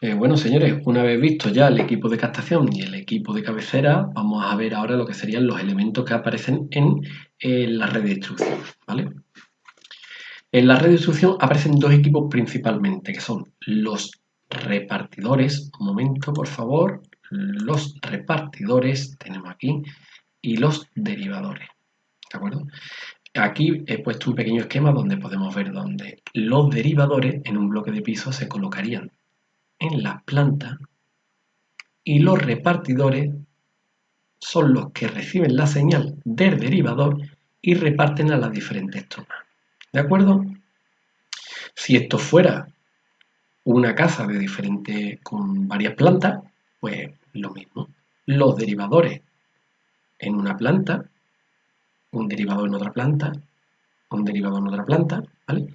Bueno, señores, una vez visto ya el equipo de captación y el equipo de cabecera, vamos a ver ahora lo que serían los elementos que aparecen en la red de instrucción, ¿vale? En la red de instrucción aparecen dos equipos principalmente, que son los repartidores, un momento por favor, los repartidores, tenemos aquí, y los derivadores, ¿de acuerdo? Aquí he puesto un pequeño esquema donde podemos ver donde los derivadores en un bloque de piso se colocarían en la planta y los repartidores son los que reciben la señal del derivador y reparten a las diferentes tomas. ¿De acuerdo? Si esto fuera una casa de con varias plantas, pues lo mismo. Los derivadores en una planta, un derivador en otra planta, un derivador en otra planta, ¿vale?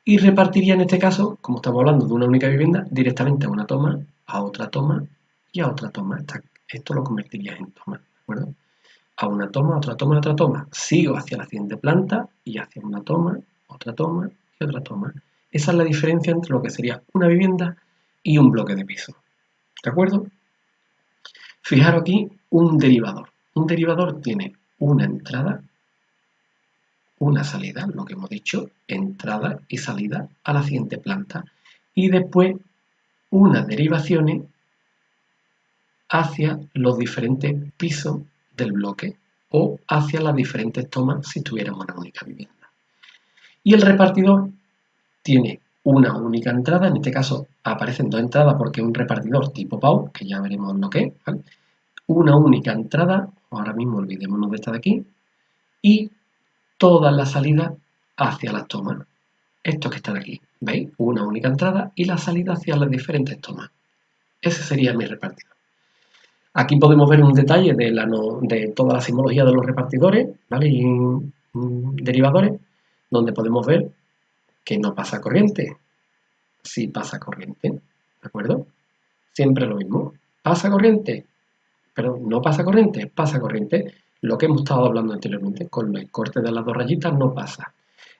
Y repartiría en este caso, como estamos hablando de una única vivienda, directamente a una toma, a otra toma y a otra toma. Esto lo convertiría en toma, ¿de acuerdo? A una toma, otra toma, otra toma. Sigo hacia la siguiente planta y hacia una toma y otra toma. Esa es la diferencia entre lo que sería una vivienda y un bloque de piso. ¿De acuerdo? Fijaros aquí un derivador. Un derivador tiene una entrada, una salida, lo que hemos dicho, entrada y salida a la siguiente planta. Y después unas derivaciones hacia los diferentes pisos del bloque o hacia las diferentes tomas si tuviéramos una única vivienda. Y el repartidor tiene una única entrada, en este caso aparecen dos entradas porque es un repartidor tipo PAU, que ya veremos lo que es, ¿vale? Una única entrada, ahora mismo olvidémonos de esta de aquí, y todas las salidas hacia las tomas. Estos que están aquí, ¿veis? Una única entrada y la salida hacia las diferentes tomas. Ese sería mi repartidor. Aquí podemos ver un detalle de toda la simbología de los repartidores, ¿vale? Y derivadores, donde podemos ver que no pasa corriente. Sí pasa corriente, ¿de acuerdo? Siempre lo mismo. ¿Pasa corriente? Pero no pasa corriente, pasa corriente. Lo que hemos estado hablando anteriormente, con el corte de las dos rayitas no pasa.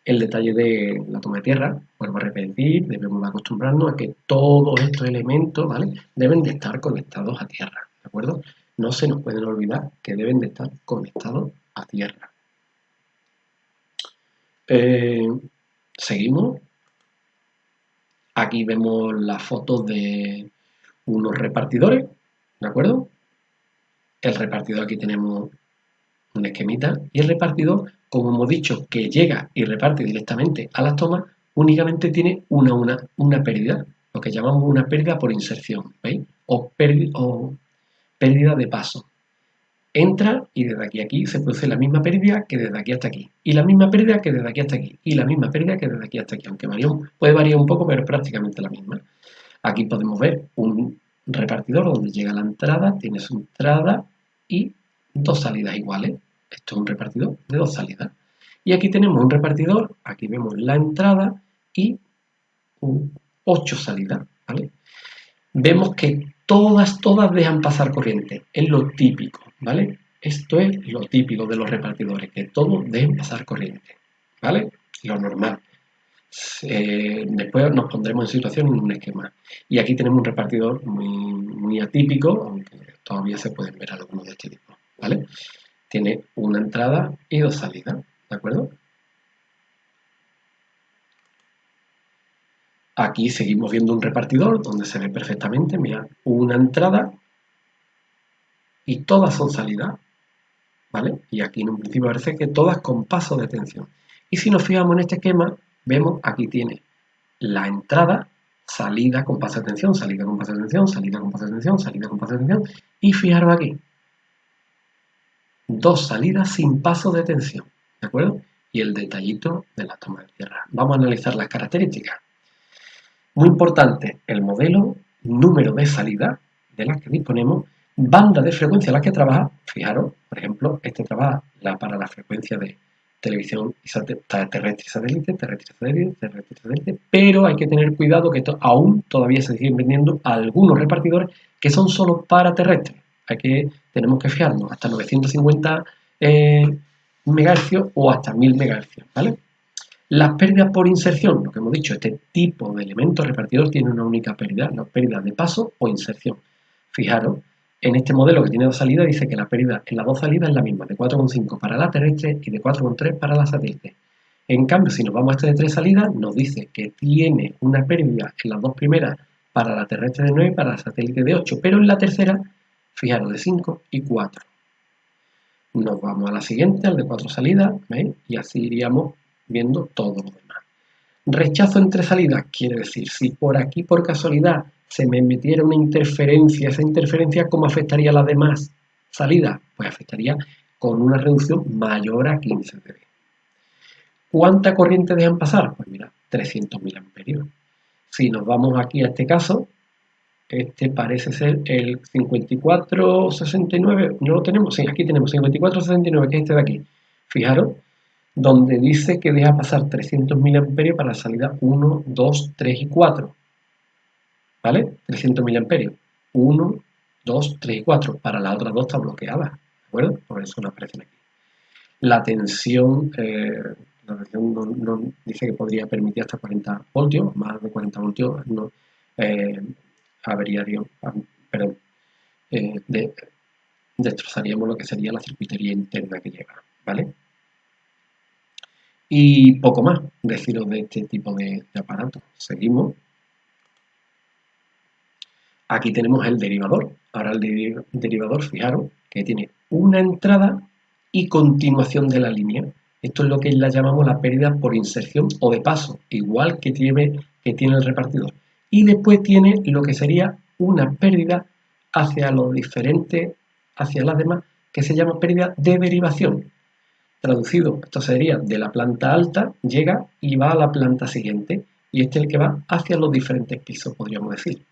El detalle de la toma de tierra, vuelvo a repetir, debemos acostumbrarnos a que todos estos elementos, ¿vale? Deben de estar conectados a tierra, ¿de acuerdo? No se nos pueden olvidar que deben de estar conectados a tierra. Seguimos. Aquí vemos las fotos de unos repartidores, ¿de acuerdo? El repartidor, aquí tenemos un esquemita, y el repartidor, como hemos dicho, que llega y reparte directamente a las tomas, únicamente tiene una pérdida, lo que llamamos una pérdida por inserción, ¿veis? O pérdida de paso. Entra y desde aquí a aquí se produce la misma pérdida que desde aquí hasta aquí, y la misma pérdida que desde aquí hasta aquí, y la misma pérdida que desde aquí hasta aquí, aunque puede variar un poco, pero es prácticamente la misma. Aquí podemos ver un repartidor donde llega la entrada, tiene su entrada y dos salidas iguales. Esto es un repartidor de dos salidas. Y aquí tenemos un repartidor, aquí vemos la entrada y 8 salidas, ¿vale? Vemos que todas dejan pasar corriente, es lo típico, ¿vale? Esto es lo típico de los repartidores, que todos dejen pasar corriente, ¿vale? Lo normal. Después nos pondremos en situación en un esquema. Y aquí tenemos un repartidor muy atípico, aunque todavía se pueden ver algunos de este tipo, ¿vale? Tiene una entrada y dos salidas, ¿de acuerdo? Aquí seguimos viendo un repartidor donde se ve perfectamente, mira, una entrada y todas son salidas, ¿vale? Y aquí en un principio parece que todas con paso de tensión. Y si nos fijamos en este esquema, vemos aquí tiene la entrada, salida con paso de tensión, salida con paso de tensión, salida con paso de tensión, salida con paso de tensión. Y fijaros aquí, dos salidas sin paso de tensión, ¿de acuerdo? Y el detallito de la toma de tierra. Vamos a analizar las características. Muy importante, el modelo, número de salida de las que disponemos, banda de frecuencia a la que trabaja. Fijaros, por ejemplo, este trabaja para la frecuencia de televisión terrestre y satélite, terrestre y satélite, pero hay que tener cuidado que aún todavía se siguen vendiendo algunos repartidores que son solo para terrestres. Tenemos que fijarnos hasta 950 MHz o hasta 1000 MHz, ¿vale? Las pérdidas por inserción, lo que hemos dicho, este tipo de elemento repartidor tiene una única pérdida, la pérdida de paso o inserción. Fijaros, en este modelo que tiene dos salidas dice que la pérdida en las dos salidas es la misma, de 4,5 para la terrestre y de 4,3 para la satélite. En cambio, si nos vamos a este de tres salidas, nos dice que tiene una pérdida en las dos primeras para la terrestre de 9 y para la satélite de 8, pero en la tercera, fijaros, de 5 y 4. Nos vamos a la siguiente, al de 4 salidas, ¿veis? Y así iríamos viendo todo lo demás. Rechazo entre salidas quiere decir, si por aquí por casualidad se me metiera una interferencia, esa interferencia, ¿cómo afectaría a las demás salidas? Pues afectaría con una reducción mayor a 15 dB. ¿Cuánta corriente dejan pasar? Pues mira, 300.000 amperios. Si nos vamos aquí a este caso, este parece ser el 5469, ¿no lo tenemos? Sí, aquí tenemos 5469, que es este de aquí. Fijaros, donde dice que deja pasar 300.000 amperios para la salida 1, 2, 3 y 4. ¿Vale? 300.000 amperios. 1, 2, 3 y 4. Para las otras dos está bloqueada. ¿De acuerdo? Por eso no aparecen aquí. La tensión no dice que podría permitir hasta 40 voltios, más de 40 voltios, no, perdón, destrozaríamos lo que sería la circuitería interna que lleva, ¿vale? Y poco más deciros de este tipo de aparatos. Seguimos. Aquí tenemos el derivador. Ahora el derivador, fijaros, que tiene una entrada y continuación de la línea. Esto es lo que la llamamos la pérdida por inserción o de paso, igual que tiene el repartidor. Y después tiene lo que sería una pérdida hacia los diferentes, hacia las demás, que se llama pérdida de derivación. Traducido, esto sería de la planta alta, llega y va a la planta siguiente. Y este es el que va hacia los diferentes pisos, podríamos decir.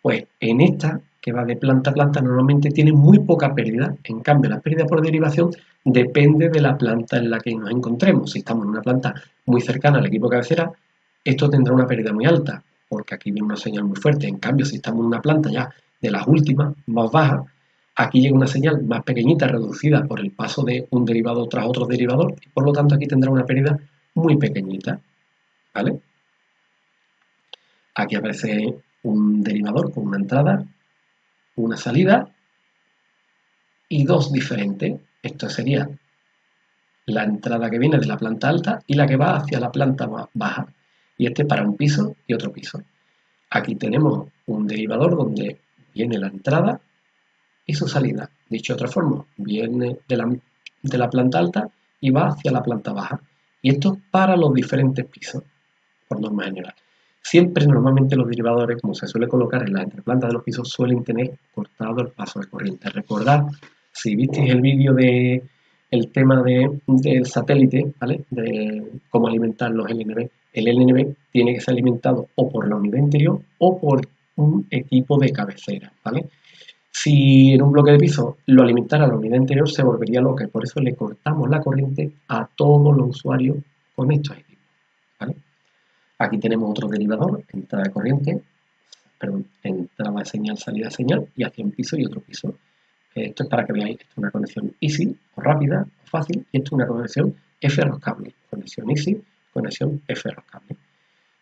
Pues en esta, que va de planta a planta, normalmente tiene muy poca pérdida. En cambio, la pérdida por derivación depende de la planta en la que nos encontremos. Si estamos en una planta muy cercana al equipo de cabecera, esto tendrá una pérdida muy alta, porque aquí viene una señal muy fuerte. En cambio, si estamos en una planta ya de las últimas, más baja, aquí llega una señal más pequeñita, reducida por el paso de un derivado tras otro derivador, y por lo tanto aquí tendrá una pérdida muy pequeñita, ¿vale? Aquí aparece un derivador con una entrada, una salida y dos diferentes. Esto sería la entrada que viene de la planta alta y la que va hacia la planta baja. Y este para un piso y otro piso. Aquí tenemos un derivador donde viene la entrada y su salida. Dicho de otra forma, viene de la planta alta y va hacia la planta baja. Y esto para los diferentes pisos, por norma general. Siempre, normalmente, los derivadores, como se suele colocar en las entreplantas de los pisos, suelen tener cortado el paso de corriente. Recordad, si visteis el vídeo del tema del satélite, ¿vale? De cómo alimentar los LNB, el LNB tiene que ser alimentado o por la unidad interior o por un equipo de cabecera, ¿vale? Si en un bloque de piso lo alimentara la unidad interior, se volvería loca y por eso le cortamos la corriente a todos los usuarios con estos equipos, ¿vale? Aquí tenemos otro derivador, entrada de corriente, perdón, entrada de señal, salida de señal, y hacia un piso y otro piso. Esto es para que veáis, esto es una conexión easy, o rápida, o fácil, y esto es una conexión F-Roscable. Conexión easy, conexión F-Roscable.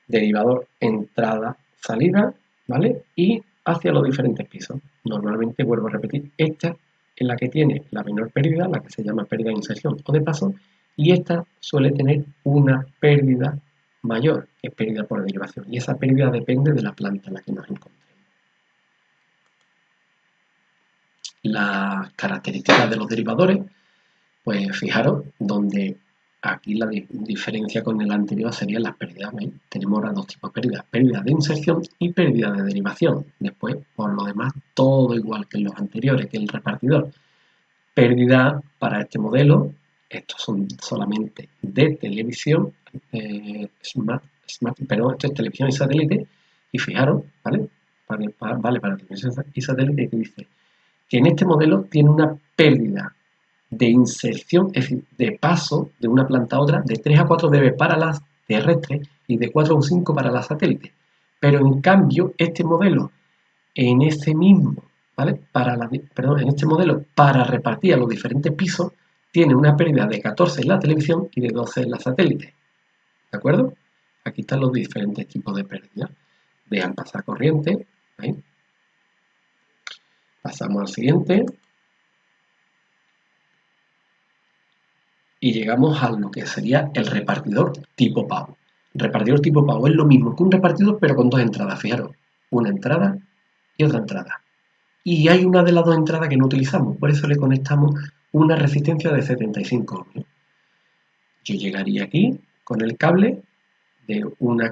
Derivador, entrada, salida, ¿vale? Y hacia los diferentes pisos. Normalmente, vuelvo a repetir, esta es la que tiene la menor pérdida, la que se llama pérdida de inserción o de paso, y esta suele tener una pérdida mayor, que es pérdida por derivación, y esa pérdida depende de la planta en la que nos encontremos. Las características de los derivadores, pues fijaros, donde aquí la diferencia con el anterior serían las pérdidas. ¿Veis? Tenemos ahora dos tipos de pérdidas, pérdida de inserción y pérdida de derivación. Después, por lo demás, todo igual que en los anteriores, que el repartidor. Pérdida para este modelo, estos son solamente de televisión, perdón, esto es televisión y satélite, y fijaros, ¿vale? Vale para televisión y satélite, que dice que en este modelo tiene una pérdida de inserción, es decir, de paso de una planta a otra, de 3 a 4 dB para las terrestres y de 4 a 5 para las satélites. Pero en cambio, este modelo, en este mismo, ¿vale? En este modelo, para repartir a los diferentes pisos, tiene una pérdida de 14 en la televisión y de 12 en la satélite. ¿de acuerdo? Aquí están los diferentes tipos de pérdida. Dejan pasar corriente, ¿veis? Pasamos al siguiente. Y llegamos a lo que sería el repartidor tipo PAU. El repartidor tipo PAU es lo mismo que un repartidor, pero con dos entradas, fijaros. Una entrada y otra entrada. Y hay una de las dos entradas que no utilizamos, por eso le conectamos una resistencia de 75 ohmios. Yo llegaría aquí con el cable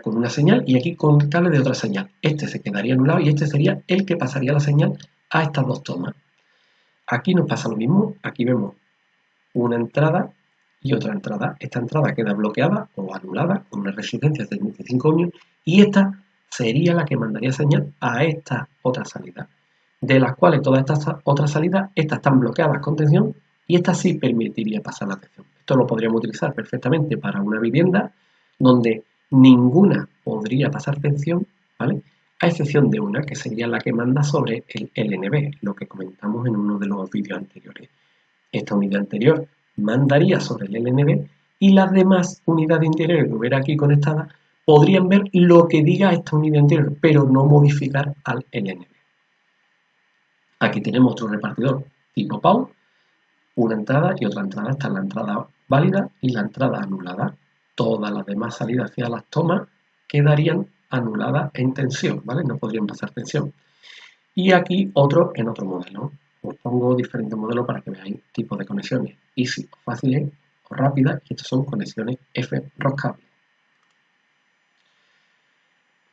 con una señal y aquí con el cable de otra señal. Este se quedaría anulado y este sería el que pasaría la señal a estas dos tomas. Aquí nos pasa lo mismo, aquí vemos una entrada y otra entrada. Esta entrada queda bloqueada o anulada con una resistencia de 75 ohmios y esta sería la que mandaría señal a esta otra salida, de las cuales todas estas otras salidas, estas están bloqueadas con tensión y esta sí permitiría pasar la tensión. Esto lo podríamos utilizar perfectamente para una vivienda donde ninguna podría pasar tensión, ¿vale? A excepción de una, que sería la que manda sobre el LNB, lo que comentamos en uno de los vídeos anteriores. Esta unidad anterior mandaría sobre el LNB y las demás unidades interiores que hubiera aquí conectadas podrían ver lo que diga esta unidad interior, pero no modificar al LNB. Aquí tenemos otro repartidor tipo PAU, una entrada y otra entrada. Esta es la entrada válida y la entrada anulada. Todas las demás salidas hacia las tomas quedarían anuladas en tensión, ¿vale? No podrían pasar tensión. Y aquí otro en otro modelo. Os pongo diferentes modelos para que veáis tipos de conexiones easy, fáciles o rápidas, y estas son conexiones F-Roscable.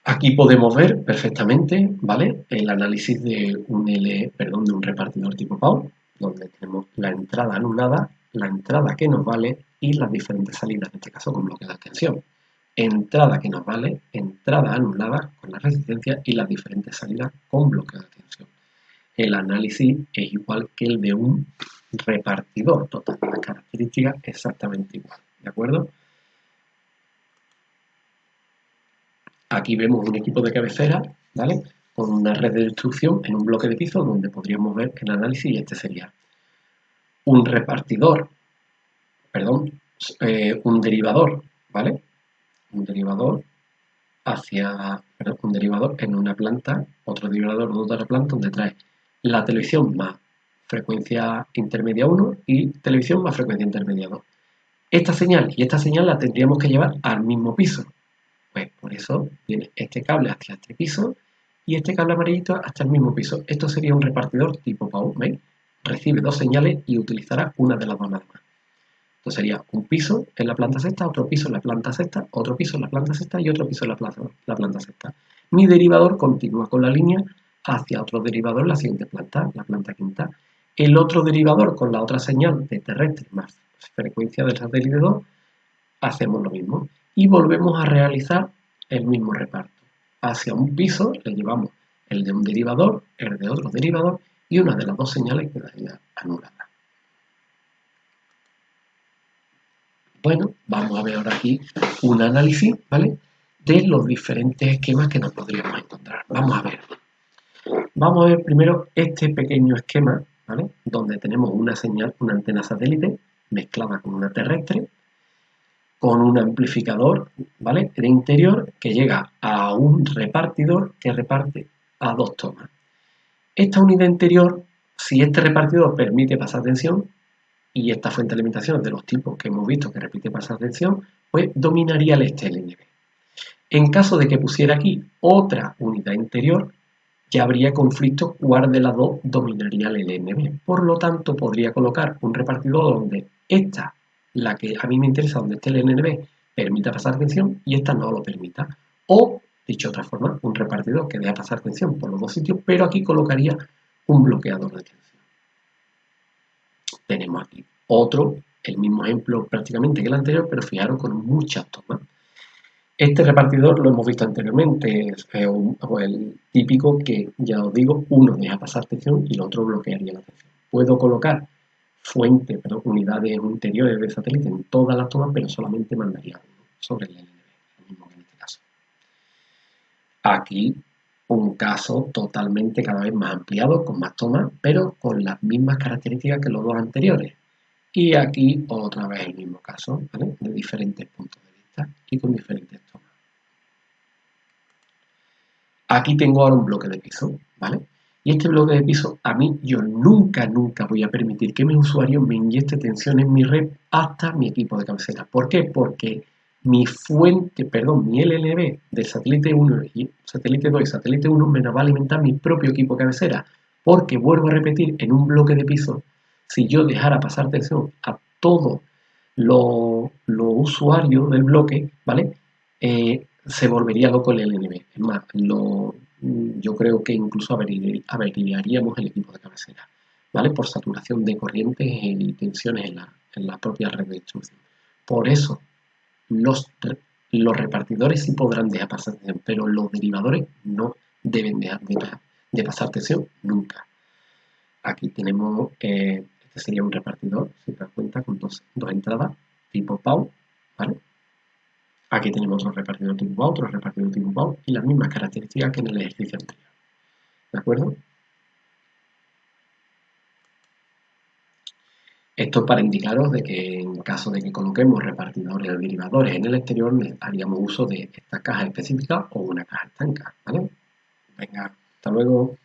Aquí podemos ver perfectamente, ¿vale? El análisis de un repartidor tipo PAU, donde tenemos la entrada anulada, la entrada que nos vale y las diferentes salidas, en este caso con bloqueo de tensión. Entrada que nos vale, entrada anulada con la resistencia y las diferentes salidas con bloqueo de tensión. El análisis es igual que el de un repartidor, todas las características exactamente igual, ¿de acuerdo? Aquí vemos un equipo de cabecera, ¿vale? Con una red de instrucción en un bloque de piso donde podríamos ver el análisis y este sería un repartidor, perdón, un derivador, ¿vale? Un derivador un derivador en una planta, otro derivador de otra planta donde trae la televisión más frecuencia intermedia 1 y televisión más frecuencia intermedia 2. Esta señal y esta señal la tendríamos que llevar al mismo piso. Pues por eso viene este cable hacia este piso y este cable amarillito hasta el mismo piso. Esto sería un repartidor tipo PAU, ¿veis? Recibe dos señales y utilizará una de las dos nada más. Entonces sería un piso en la planta sexta, otro piso en la planta sexta, otro piso en la planta sexta y otro piso en la planta sexta. Mi derivador continúa con la línea hacia otro derivador en la siguiente planta, la planta quinta. El otro derivador con la otra señal de terrestre más frecuencia del satélite 2, hacemos lo mismo y volvemos a realizar el mismo reparto. Hacia un piso le llevamos el de un derivador, el de otro derivador y una de las dos señales quedaría anulada. Bueno, vamos a ver ahora aquí un análisis, ¿vale? De los diferentes esquemas que nos podríamos encontrar. Vamos a ver. Vamos a ver primero este pequeño esquema, ¿vale? Donde tenemos una señal, una antena satélite mezclada con una terrestre, con un amplificador, ¿vale? De interior que llega a un repartidor que reparte a dos tomas. Esta unidad interior, si este repartidor permite pasar tensión, y esta fuente de alimentación de los tipos que hemos visto que repite pasar tensión, pues dominaría el LNB. En caso de que pusiera aquí otra unidad interior, ya habría conflicto cuál de las dos dominaría el LNB. Por lo tanto, podría colocar un repartidor donde esta, la que a mí me interesa, donde esté el LNB, permita pasar tensión y esta no lo permita. O, dicho de otra forma, un repartidor que deja pasar tensión por los dos sitios, pero aquí colocaría un bloqueador de tensión. Tenemos aquí otro, el mismo ejemplo prácticamente que el anterior, pero fijaros con muchas tomas. Este repartidor lo hemos visto anteriormente, es el típico que, ya os digo, uno deja pasar tensión y el otro bloquearía la tensión. Puedo colocar unidades interiores de satélite en todas las tomas, pero solamente mandaría uno sobre el LNB, lo mismo que en este caso. Aquí un caso totalmente cada vez más ampliado, con más tomas, pero con las mismas características que los dos anteriores. Y aquí otra vez el mismo caso, ¿vale? De diferentes puntos de vista. vistas y con diferentes tomas. Aquí tengo ahora un bloque de piso, ¿vale? Y este bloque de piso, a mí, yo nunca voy a permitir que mi usuario me inyecte tensión en mi red hasta mi equipo de cabecera. ¿Por qué? Porque mi fuente, perdón, mi LLB del satélite 1 y satélite 2 y satélite 1 me va a alimentar mi propio equipo de cabecera. Porque, vuelvo a repetir, en un bloque de piso, si yo dejara pasar tensión a todos los usuarios del bloque, ¿vale? Se volvería loco el LNB. Es más, yo creo que incluso averiaríamos el equipo de cabecera, ¿vale? Por saturación de corrientes y tensiones en la propia red de distribución. Por eso, los, los repartidores sí podrán dejar pasar tensión, pero los derivadores no deben de pasar tensión nunca. Aquí tenemos, este sería un repartidor, si te das cuenta, con dos entradas tipo PAU, ¿vale? Aquí tenemos otro repartidor tipo PAU, otro repartidor tipo PAU y las mismas características que en el ejercicio anterior. ¿De acuerdo? Esto es para indicaros de que en caso de que coloquemos repartidores o derivadores en el exterior, haríamos uso de esta caja específica o una caja estanca, ¿vale? Venga, hasta luego.